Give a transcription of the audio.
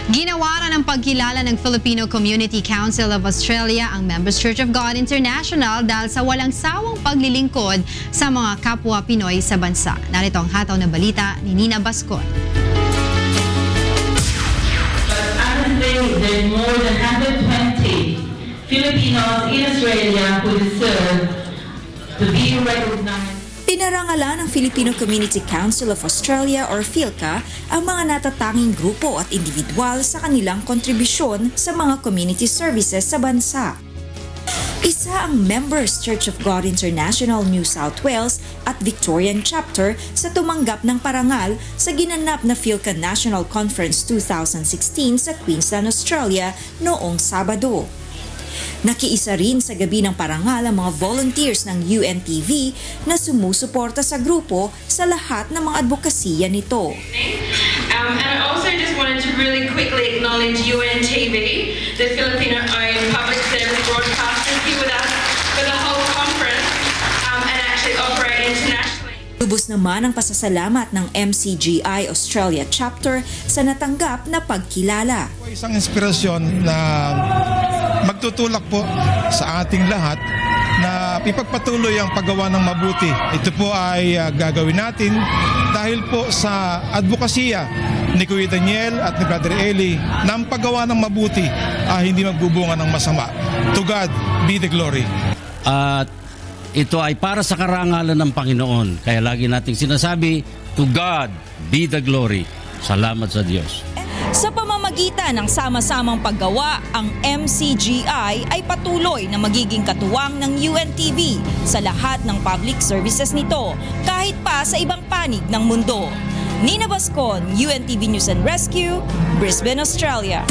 Ginawaran ng pagkilala ng Filipino Community Council of Australia ang Members Church of God International dahil sa walang sawang paglilingkod sa mga kapwa Pinoy sa bansa. Narito ang hataw na balita ni Nina Bascon. There's more than 120 Filipinos in Australia who deserve to be recognized. Pinarangalan ng Filipino Community Council of Australia or PhilCA ang mga natatanging grupo at individual sa kanilang kontribusyon sa mga community services sa bansa. Isa ang Members Church of God International New South Wales at Victorian Chapter sa tumanggap ng parangal sa ginanap na PhilCA National Conference 2016 sa Queensland, Australia noong Sabado. Nakiisa rin sa gabi ng parangal ang mga volunteers ng UNTV na sumusuporta sa grupo sa lahat ng mga advokasya nito. And I also just wanted to really quickly acknowledge UNTV, the Filipino-owned public service broadcasters here with us for the whole conference and actually operate internationally. Lubos naman ang pasasalamat ng MCGI Australia Chapter sa natanggap na pagkilala. Isang inspirasyon na magtutulak po sa ating lahat na ipagpatuloy ang paggawa ng mabuti. Ito po ay gagawin natin dahil po sa advokasya ni Kuya Daniel at ni Brother Eli na ang paggawa ng mabuti ay hindi magbubunga ng masama. To God be the glory. At ito ay para sa karangalan ng Panginoon. Kaya lagi nating sinasabi, to God be the glory. Salamat sa Diyos. Sa pamamagitan ng sama-samang paggawa, ang MCGI ay patuloy na magiging katuwang ng UNTV sa lahat ng public services nito, kahit pa sa ibang panig ng mundo. Nina Bascon, UNTV News and Rescue, Brisbane, Australia.